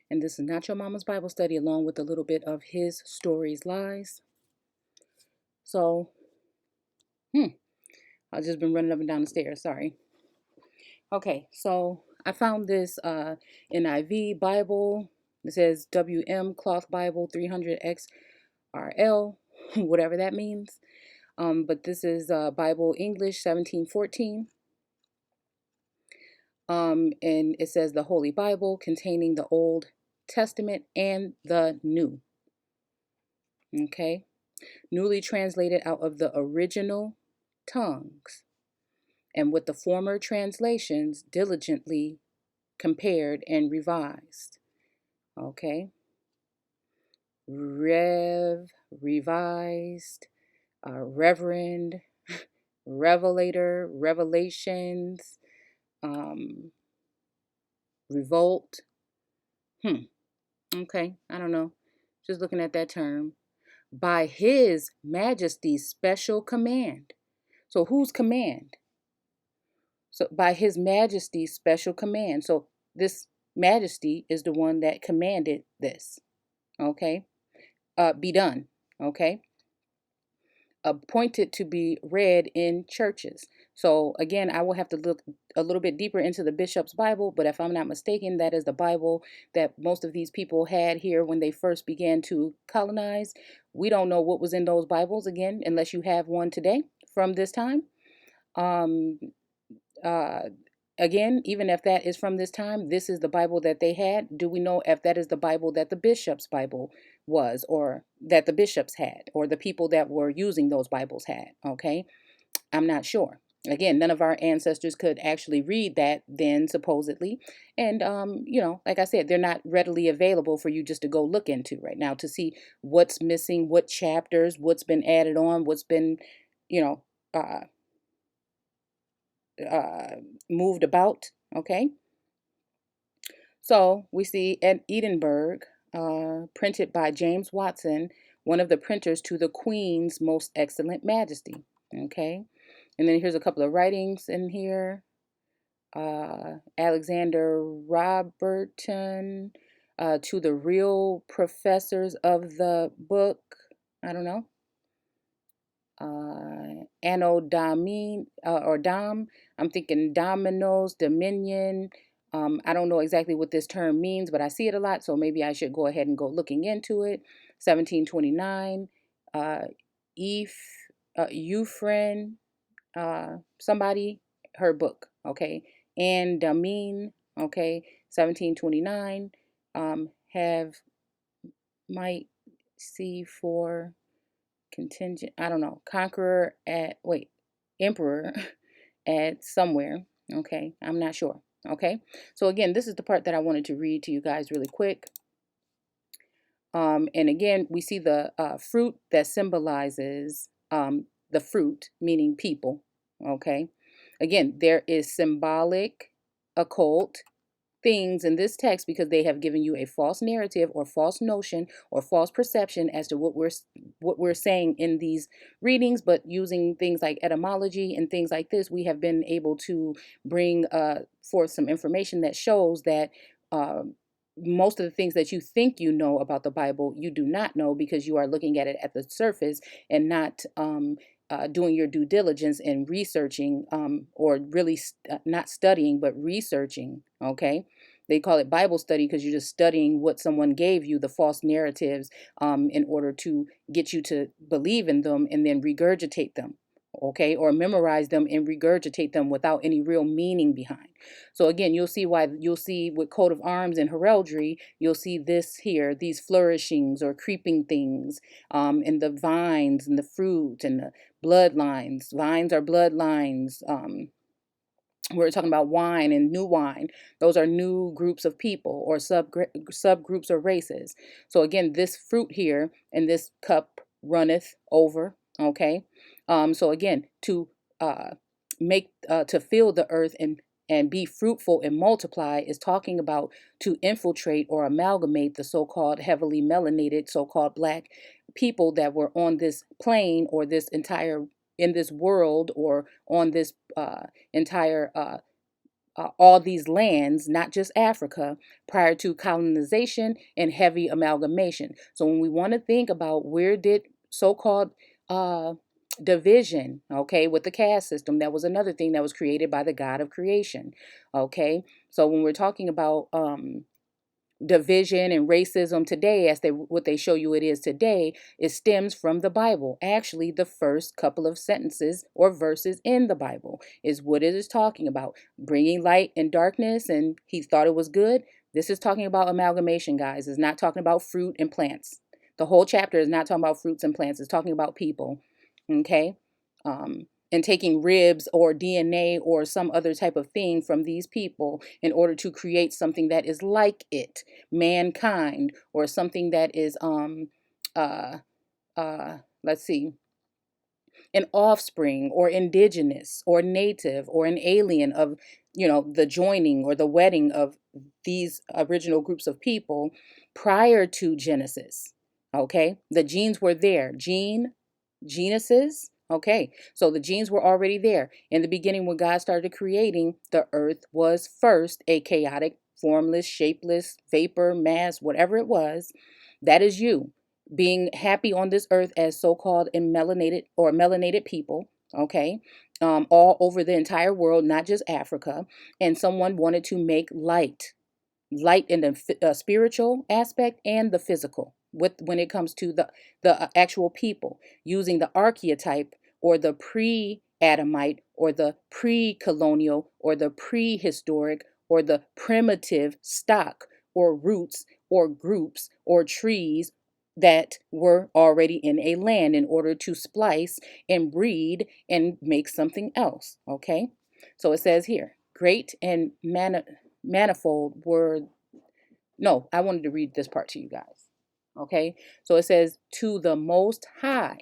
and this is Not Your Mama's Bible Study, along with a little bit of his stories, lies. So, I've just been running up and down the stairs. Sorry. Okay, so I found this NIV Bible. It says WM Cloth Bible 300 XRL, whatever that means. But this is Bible English 1714. And it says the Holy Bible containing the Old Testament and the New. Okay, newly translated out of the original tongues, and with the former translations diligently compared and revised. Okay, revised, reverend, revelator, revelations, revolt. Okay, I don't know. Just looking at that term. By His Majesty's special command. So whose command? So by His Majesty's special command. So this Majesty is the one that commanded this. Okay, be done. Okay, appointed to be read in churches. So again, I will have to look a little bit deeper into the bishop's Bible, but if I'm not mistaken, that is the Bible that most of these people had here when they first began to colonize. We don't know what was in those Bibles, again, unless you have one today from this time. Um, uh, Again, even if that is from this time, this is the Bible that they had. Do we know if that is the Bible that the bishop's Bible was, or that the bishops had, or the people that were using those Bibles had? Okay, I'm not sure. Again, none of our ancestors could actually read that then, supposedly. And, like I said, they're not readily available for you just to go look into right now to see what's missing, what chapters, what's been added on, what's been, you know, uh, moved about. Okay. So we see at Edinburgh, printed by James Watson, one of the printers to the Queen's Most Excellent Majesty. Okay. And then here's a couple of writings in here. Alexander Roberton, to the real professors of the book. I don't know. Anno Domini, or Dom. I'm thinking Domino's, Dominion. I don't know exactly what this term means, but I see it a lot, so maybe I should go ahead and go looking into it. 1729, Euphrain, somebody, her book, okay. And Damine, okay, 1729, have, might see for contingent, I don't know, conqueror at, wait, emperor at somewhere, okay, I'm not sure, okay. So again, this is the part that I wanted to read to you guys really quick. And again, we see the fruit that symbolizes the fruit, meaning people, okay. Again, there is symbolic, occult things in this text because they have given you a false narrative or false notion or false perception as to what we're saying in these readings. But using things like etymology and things like this, we have been able to bring forth some information that shows that most of the things that you think you know about the Bible, you do not know, because you are looking at it at the surface and not doing your due diligence and researching, or really not studying, but researching. Okay. They call it Bible study because you're just studying what someone gave you, the false narratives, in order to get you to believe in them and then regurgitate them. Okay, or memorize them and regurgitate them without any real meaning behind. So again, you'll see with coat of arms and heraldry, you'll see this here, these flourishings or creeping things, and the vines and the fruit and the bloodlines. Vines are bloodlines. We're talking about wine and new wine. Those are new groups of people or subgroups or races. So again, this fruit here and this cup runneth over. Okay. So again, to to fill the earth and be fruitful and multiply is talking about to infiltrate or amalgamate the so-called heavily melanated, so-called black people that were on this plane or this entire in this world or on this entire all these lands, not just Africa, prior to colonization and heavy amalgamation. So when we want to think about where did so-called uh, division, okay, with the caste system, that was another thing that was created by the God of creation, okay? So when we're talking about division and racism today, as they what they show you it is today, it stems from the Bible. Actually, the first couple of sentences or verses in the Bible is what it is talking about, bringing light and darkness, and he thought it was good. This is talking about amalgamation, guys. It's not talking about fruit and plants. The whole chapter is not talking about fruits and plants. It's talking about people, okay? And taking ribs or DNA or some other type of thing from these people in order to create something that is like it, mankind, or something that is uh let's see, an offspring or indigenous or native or an alien of, the joining or the wedding of these original groups of people prior to Genesis. Okay, the genes were there. Genuses. Okay, so the genes were already there. In the beginning, when God started creating, the earth was first a chaotic, formless, shapeless, vapor, mass, whatever it was. That is you being happy on this earth as so-called melanated people. Okay, all over the entire world, not just Africa. And someone wanted to make light in the spiritual aspect and the physical with when it comes to the actual people, using the archetype or the pre-Adamite or the pre-colonial or the prehistoric or the primitive stock or roots or groups or trees that were already in a land in order to splice and breed and make something else. Okay, so it says here, great and manifold were, no, I wanted to read this part to you guys. Okay, so it says to the most high.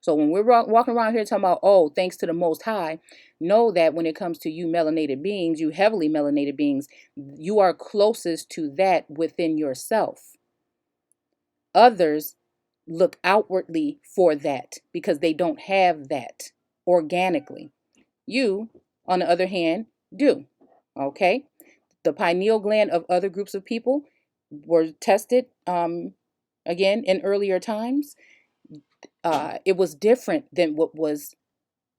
So when we're walking around here talking about, oh, thanks to the most high, know that when it comes to you melanated beings, you heavily melanated beings, you are closest to that within yourself. Others look outwardly for that because they don't have that organically. You, on the other hand, do. Okay, the pineal gland of other groups of people were tested again in earlier times. It was different than what was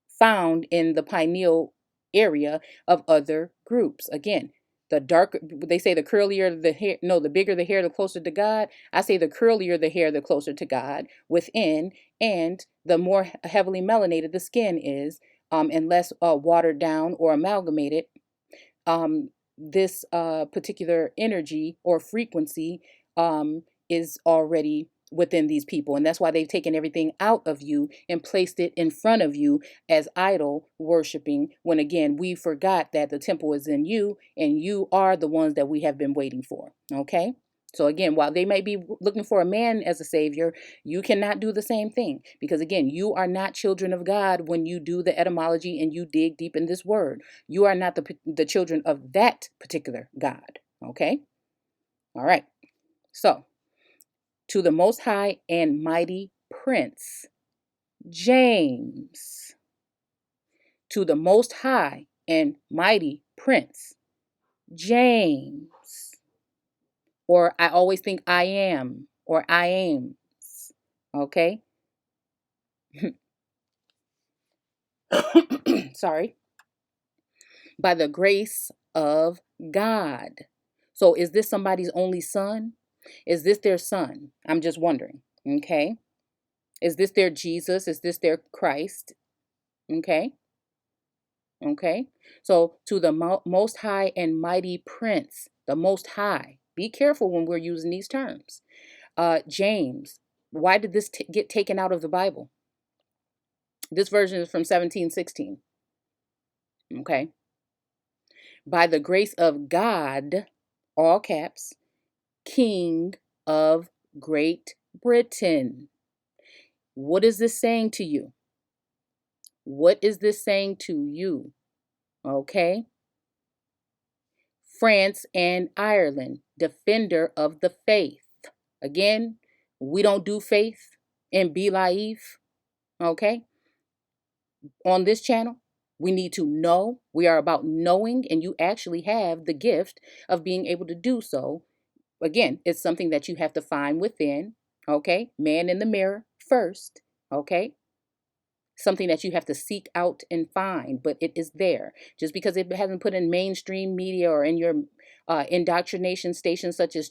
found in the pineal area of other groups. Again, the darker, they say the curlier the hair, no, the bigger the hair, the closer to God. I say the curlier the hair, the closer to God within, and the more heavily melanated the skin is, and less watered down or amalgamated, this particular energy or frequency is already within these people. And that's why they've taken everything out of you and placed it in front of you as idol worshiping, when again, we forgot that the temple is in you and you are the ones that we have been waiting for. Okay. So again, while they may be looking for a man as a savior, you cannot do the same thing, because again, you are not children of God when you do the etymology and you dig deep in this word. You are not the children of that particular God. Okay? All right. So, to the most high and mighty prince, James. To the most high and mighty prince, James. Or I always think I am or I am. Okay? Sorry. By the grace of God. So is this somebody's only son? Is this their son? I'm just wondering. Okay. Is this their Jesus? Is this their Christ? Okay. Okay. So to the most high and mighty prince, the most high. Be careful when we're using these terms. James. Why did this get taken out of the Bible? This version is from 1716. Okay. By the grace of God, all caps, King of Great Britain. What is this saying to you? What is this saying to you? Okay. France and Ireland, defender of the faith. Again, we don't do faith and be live. Okay. On this channel, We need to know. We are about knowing, and you actually have the gift of being able to do so. Again, it's something that you have to find within, okay? Man in the mirror first, okay? Something that you have to seek out and find, but it is there. Just because it hasn't put in mainstream media or in your indoctrination stations such as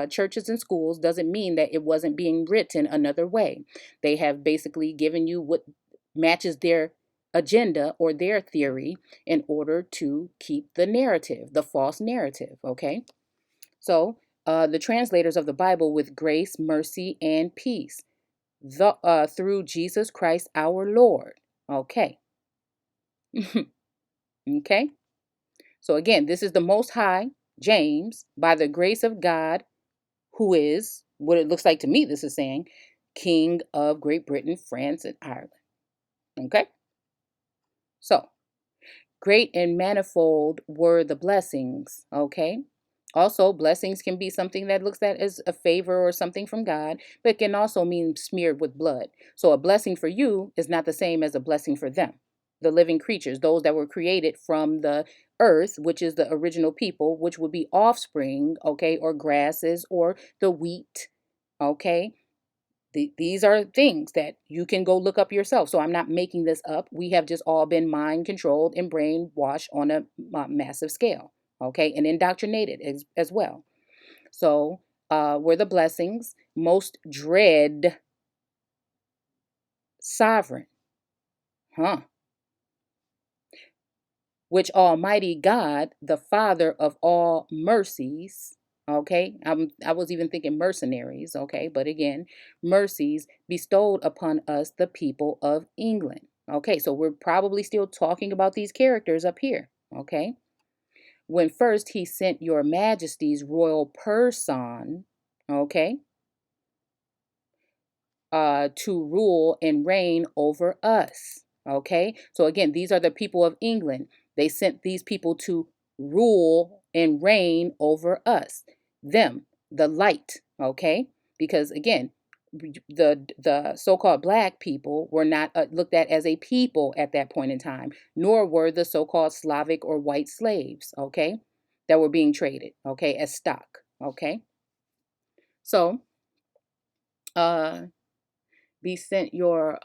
churches and schools doesn't mean that it wasn't being written another way. They have basically given you what matches their agenda or their theory in order to keep the narrative, the false narrative, okay? So, the translators of the Bible with grace, mercy, and peace through Jesus Christ our Lord. Okay. Okay. So again, this is the Most High, James, by the grace of God, who is what it looks like to me. This is saying, King of Great Britain, France, and Ireland. Okay. So great and manifold were the blessings. Okay. Also, blessings can be something that looks at as a favor or something from God, but it can also mean smeared with blood. So a blessing for you is not the same as a blessing for them. The living creatures, those that were created from the earth, which is the original people, which would be offspring, okay, or grasses or the wheat, okay? These are things that you can go look up yourself. So I'm not making this up. We have just all been mind controlled and brainwashed on a massive scale, okay, and indoctrinated as well. So were the blessings most dread sovereign, huh? Which Almighty God, the Father of all mercies, okay, I was even thinking mercenaries, okay, but again, mercies bestowed upon us, the people of England. Okay, so we're probably still talking about these characters up here, okay? When first he sent your majesty's royal person, okay, to rule and reign over us. Okay, so again, these are the people of England. They sent these people to rule and reign over us, them, the light. Okay, because again, the so-called black people were not looked at as a people at that point in time, nor were the so-called Slavic or white slaves. Okay, that were being traded. Okay, as stock. Okay, so uh be sent your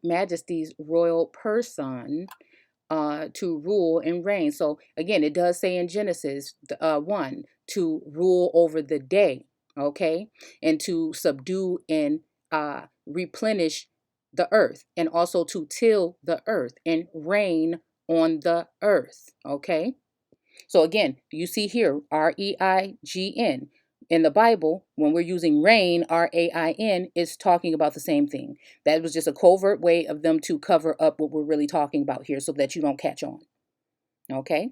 majesty's royal person to rule and reign. So again, it does say in Genesis 1 to rule over the day, okay, and to subdue and replenish the earth, and also to till the earth and reign on the earth, okay. So again, you see here, REIGN. In the Bible, when we're using rain, RAIN, is talking about the same thing. That was just a covert way of them to cover up what we're really talking about here so that you don't catch on. Okay?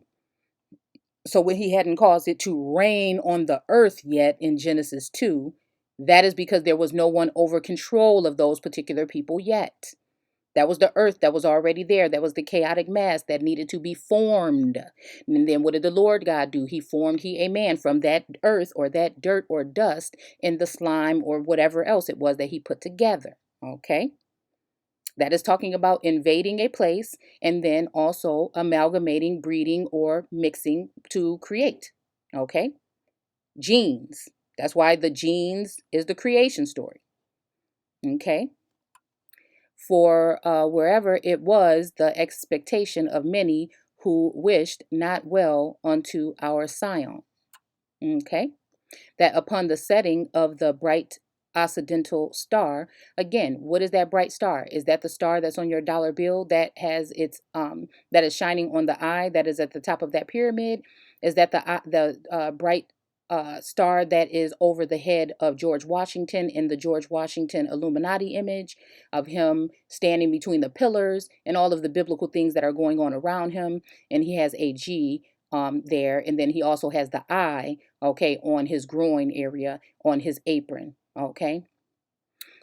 So when he hadn't caused it to rain on the earth yet in Genesis 2, that is because there was no one over control of those particular people yet. That was the earth that was already there. That was the chaotic mass that needed to be formed. And then what did the Lord God do? He formed a man from that earth or that dirt or dust in the slime or whatever else it was that he put together. Okay? That is talking about invading a place and then also amalgamating, breeding, or mixing to create. Okay? Genes. That's why the genes is the creation story. Okay? For wherever it was the expectation of many who wished not well unto our Sion. Okay, that upon the setting of the bright occidental star, again, what is that bright star? Is that the star that's on your dollar bill that has its that is shining on the eye that is at the top of that pyramid? Is that the bright star that is over the head of George Washington in the George Washington Illuminati image of him standing between the pillars and all of the biblical things that are going on around him? And he has a G there, and then he also has the I, okay, on his groin area, on his apron, okay.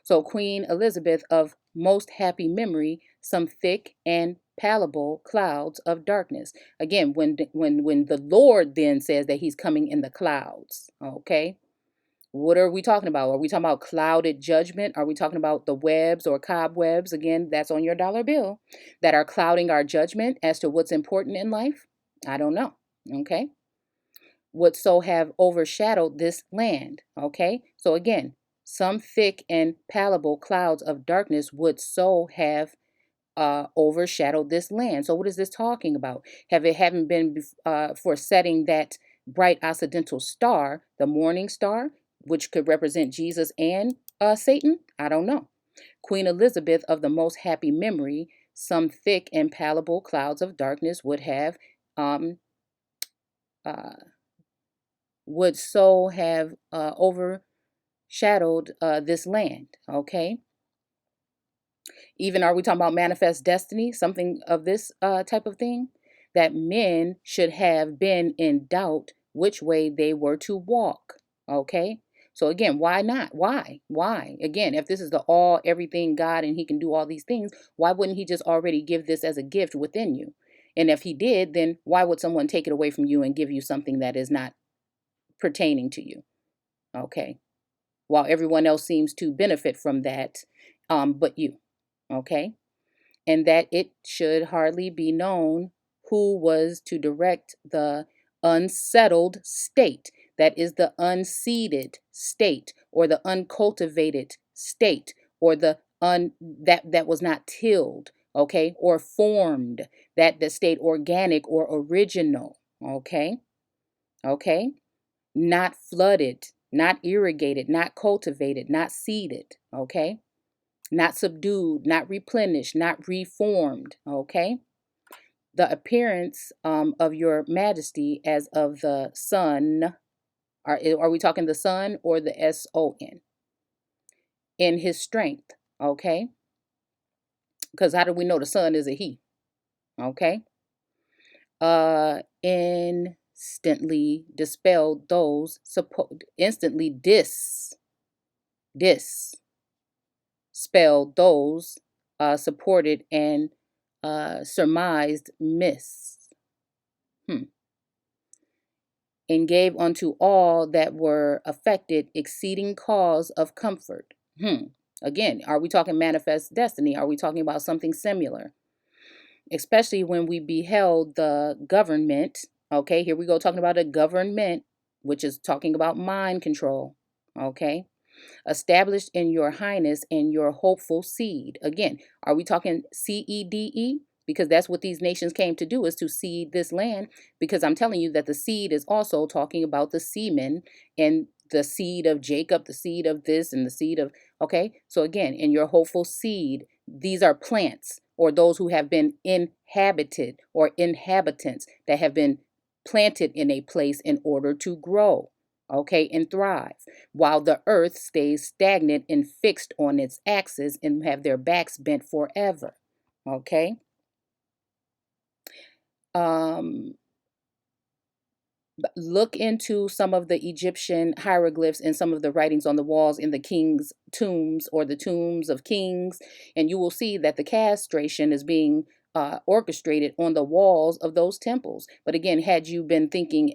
So Queen Elizabeth of most happy memory, some thick and palpable clouds of darkness. Again, when the Lord then says that he's coming in the clouds, okay, What are we talking about? Are we talking about clouded judgment? Are we talking about the webs or cobwebs? Again, that's on your dollar bill that are clouding our judgment as to what's important in life? I don't know. Okay. Would so have overshadowed this land. Okay. So again, some thick and palpable clouds of darkness would so have overshadowed this land. So what is this talking about? Have it haven't been for setting that bright occidental star, the morning star, which could represent Jesus and Satan? I don't know. Queen Elizabeth of the most happy memory, some thick and palpable clouds of darkness um, uh, would so have overshadowed this land. Okay. Even are we talking about manifest destiny, something of this type of thing? That men should have been in doubt which way they were to walk. Okay. So again, why not? Why? Why? Again, if this is the all everything God and he can do all these things, why wouldn't he just already give this as a gift within you? And if he did, then why would someone take it away from you and give you something that is not pertaining to you? Okay. While everyone else seems to benefit from that, but you. Okay. And that it should hardly be known who was to direct the unsettled state, that is the unseeded state, or the uncultivated state, or the that was not tilled, okay, or formed, that the state organic or original, okay, okay, not flooded, not irrigated, not cultivated, not seeded, okay, not subdued, not replenished, not reformed. Okay. The appearance of your majesty as of the sun. Are we talking the sun or the SON? In his strength. Okay. Because how do we know the sun is a he? Okay. Instantly dispelled those instantly dispelled those supported and surmised myths, and gave unto all that were affected exceeding cause of comfort. Again, are we talking manifest destiny? Are we talking about something similar? Especially when we beheld the government. Okay, here we go talking about a government, which is talking about mind control. Okay, established in your highness and your hopeful seed. Again, are we talking CEDE? Because that's what these nations came to do, is to seed this land. Because I'm telling you that the seed is also talking about the semen and the seed of Jacob, the seed of this and the seed of, okay? So again, in your hopeful seed, these are plants or those who have been inhabited or inhabitants that have been planted in a place in order to grow, okay, and thrive, while the earth stays stagnant and fixed on its axis and have their backs bent forever. Okay. Um, look into some of the Egyptian hieroglyphs and some of the writings on the walls in the king's tombs or the tombs of kings, and you will see that the castration is being orchestrated on the walls of those temples. But again, had you been thinking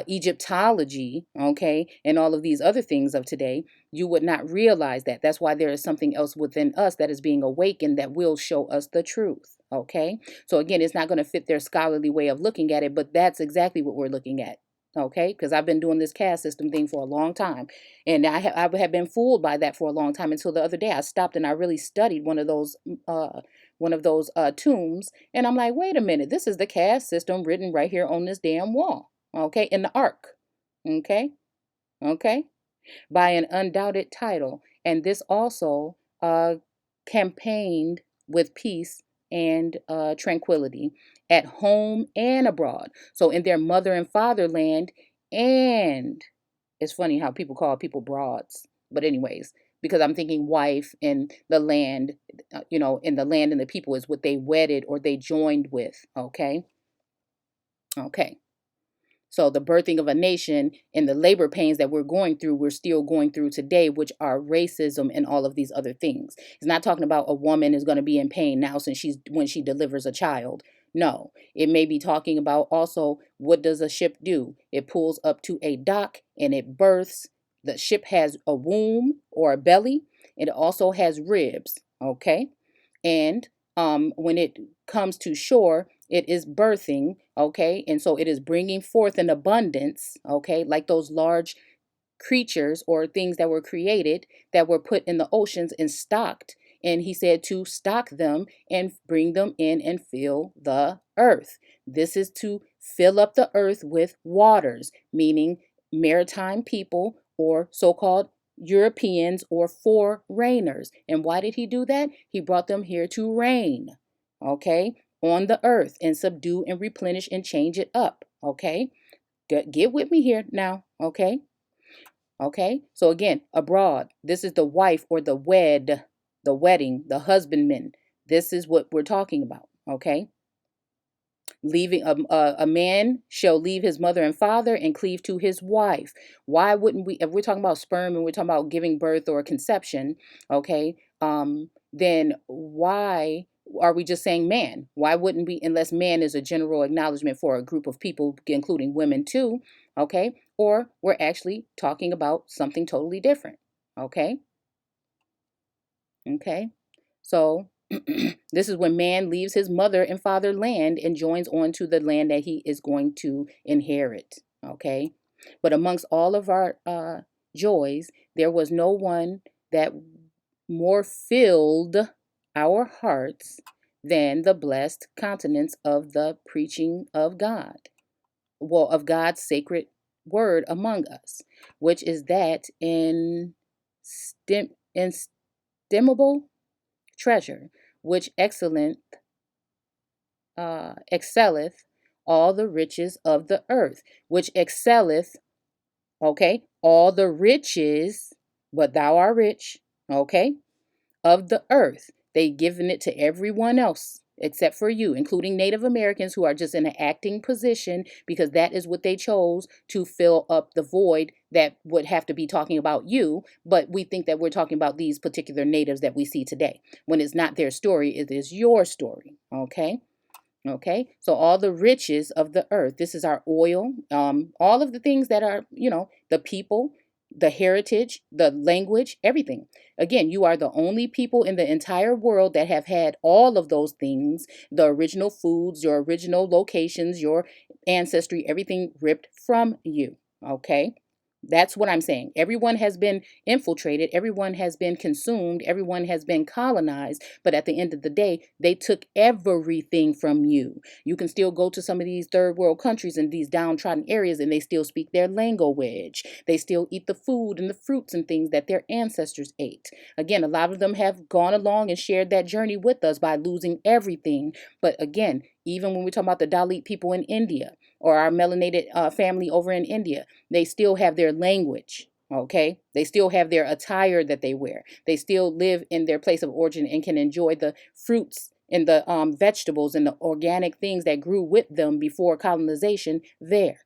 Egyptology, okay, and all of these other things of today, you would not realize that. That's why there is something else within us that is being awakened that will show us the truth, okay? So again, it's not going to fit their scholarly way of looking at it, but that's exactly what we're looking at, okay? Because I've been doing this caste system thing for a long time, and I have been fooled by that for a long time until the other day I stopped and I really studied one of those tombs, and I'm like, wait a minute, this is the caste system written right here on this damn wall. Okay, in the ark. Okay, okay, by an undoubted title. And this also campaigned with peace and tranquility at home and abroad. So in their mother and fatherland, and it's funny how people call people broads. But anyways, because I'm thinking wife and the land, and the land and the people is what they wedded or they joined with. Okay, okay. So the birthing of a nation and the labor pains that we're going through, we're still going through today, which are racism and all of these other things. It's not talking about a woman is going to be in pain now since when she delivers a child. No, it may be talking about also what does a ship do? It pulls up to a dock and it births. The ship has a womb or a belly. It also has ribs, okay? And when it comes to shore, it is birthing, okay? And so it is bringing forth an abundance, okay? Like those large creatures or things that were created that were put in the oceans and stocked. And he said to stock them and bring them in and fill the earth. This is to fill up the earth with waters, meaning maritime people or so called Europeans or foreigners. And why did he do that? He brought them here to reign, okay, on the earth and subdue and replenish and change it up, okay? Get with me here now, okay? Okay, so again, abroad, this is the wife or the wedding, the husbandman. This is what we're talking about. Okay, leaving a man shall leave his mother and father and cleave to his wife. Why wouldn't we, if we're talking about sperm and we're talking about giving birth or conception, okay, then why are we just saying man? Why wouldn't we, unless man is a general acknowledgement for a group of people, including women too, okay? Or we're actually talking about something totally different, okay? Okay, so this is when man leaves his mother and father land and joins on to the land that he is going to inherit. Okay, but amongst all of our joys, there was no one that more filled our hearts than the blessed countenance of the preaching of God, well, of God's sacred word among us, which is that inestimable treasure, which excelleth all the riches of the earth, which excelleth, okay, all the riches, but thou art rich, okay, of the earth. They given it to everyone else except for you, including Native Americans who are just in an acting position because that is what they chose to fill up the void that would have to be talking about you. But we think that we're talking about these particular natives that we see today. When it's not their story, it is your story. Okay. Okay, so all the riches of the earth, this is our oil, all of the things that are, the people, the heritage, the language, everything. Again, you are the only people in the entire world that have had all of those things, the original foods, your original locations, your ancestry, everything ripped from you. Okay, that's what I'm saying. Everyone has been infiltrated, everyone has been consumed, everyone has been colonized, but at the end of the day, they took everything from you. You can still go to some of these third world countries and these downtrodden areas and they still speak their language. They still eat the food and the fruits and things that their ancestors ate. Again, a lot of them have gone along and shared that journey with us by losing everything. But again, even when we talk about the Dalit people in India or our melanated family over in India, they still have their language. Okay, they still have their attire that they wear. They still live in their place of origin and can enjoy the fruits and the vegetables and the organic things that grew with them before colonization there.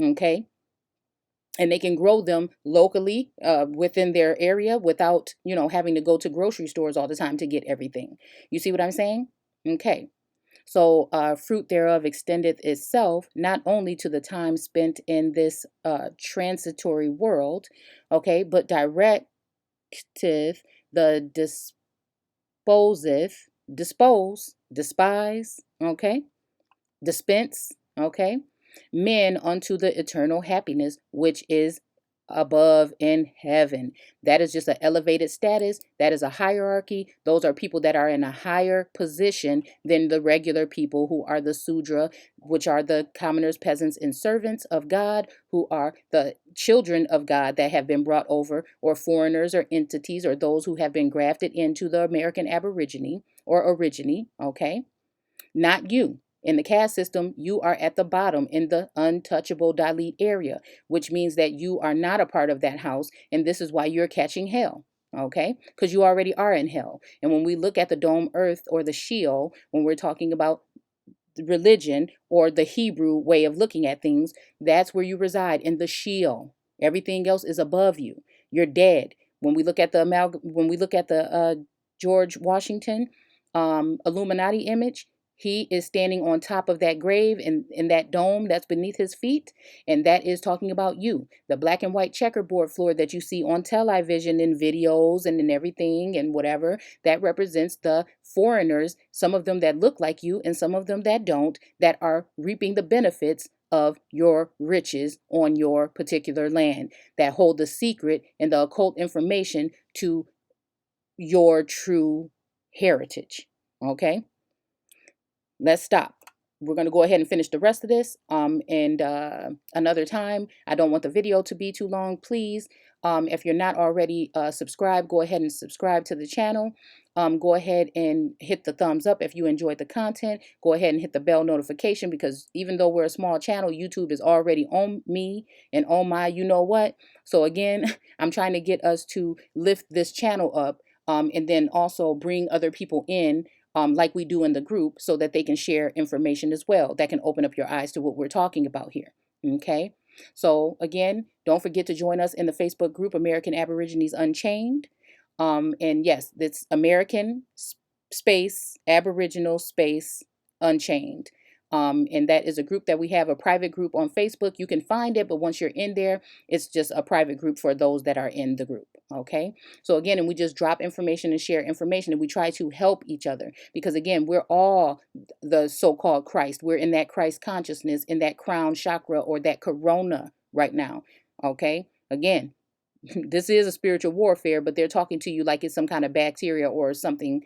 Okay, and they can grow them locally within their area without having to go to grocery stores all the time to get everything. You see what I'm saying? Okay. So, fruit thereof extendeth itself not only to the time spent in this transitory world, okay, but directeth the despise, okay, dispense, okay, men unto the eternal happiness which is above in heaven. That is just an elevated status. That is a hierarchy. Those are people that are in a higher position than the regular people who are the Sudra, which are the commoners, peasants, and servants of God, who are the children of God that have been brought over, or foreigners or entities, or those who have been grafted into the American aborigine or origine, okay? Not you. In the caste system, you are at the bottom in the untouchable Dalit area, which means that you are not a part of that house, and this is why you're catching hell. Okay? Because you already are in hell. And when we look at the dome earth or the Sheol, when we're talking about religion or the Hebrew way of looking at things, that's where you reside, in the Sheol. Everything else is above you. You're dead. When we look at the George Washington Illuminati image, He is standing on top of that grave and in that dome that's beneath his feet. And that is talking about you. The black and white checkerboard floor that you see on television in videos and in everything and whatever, that represents the foreigners, some of them that look like you and some of them that don't, that are reaping the benefits of your riches on your particular land, that hold the secret and the occult information to your true heritage. Okay? Let's stop. We're going to go ahead and finish the rest of this and another time. I don't want the video to be too long. Please, if you're not already subscribed, go ahead and subscribe to the channel. Go ahead and hit the thumbs up if you enjoyed the content. Go ahead and hit the bell notification, because even though we're a small channel, YouTube is already on me and on my you know what. So again, I'm trying to get us to lift this channel up and then also bring other people in, like we do in the group, so that they can share information as well that can open up your eyes to what we're talking about here. Okay. So again, don't forget to join us in the Facebook group, American Aborigines Unchained. And yes, it's American space, Aboriginal space, Unchained. And that is a group that we have, a private group on Facebook. You can find it, but once you're in there, it's just a private group for those that are in the group. Okay. So again, and we just drop information and share information, and we try to help each other, because again, we're all the so-called Christ. We're in that Christ consciousness, in that crown chakra, or that corona right now. Okay. Again, this is a spiritual warfare, but they're talking to you like it's some kind of bacteria or something,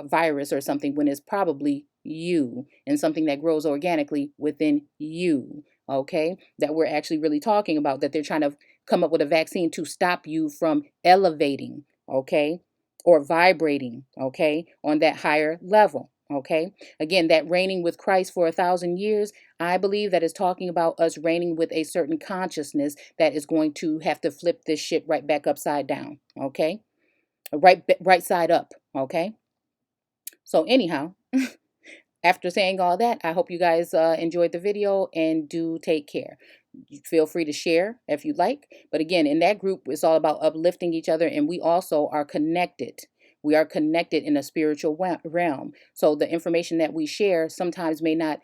virus or something, when it's probably you and something that grows organically within you. Okay, that we're actually really talking about, that they're trying to come up with a vaccine to stop you from elevating, okay, or vibrating, okay, on that higher level. Okay, again, that reigning with Christ for 1,000 years, I believe that is talking about us reigning with a certain consciousness that is going to have to flip this shit right back upside down. Okay, right side up. Okay, so anyhow, after saying all that, I hope you guys enjoyed the video, and do take care. Feel free to share if you like. But again, in that group, it's all about uplifting each other, and we also are connected. We are connected in a spiritual realm. So the information that we share sometimes may not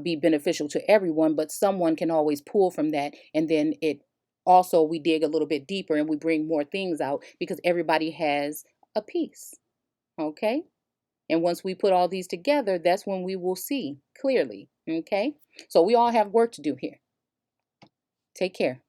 be beneficial to everyone, but someone can always pull from that. And then it also, we dig a little bit deeper and we bring more things out, because everybody has a piece. Okay. And once we put all these together, that's when we will see clearly. Okay. So we all have work to do here. Take care.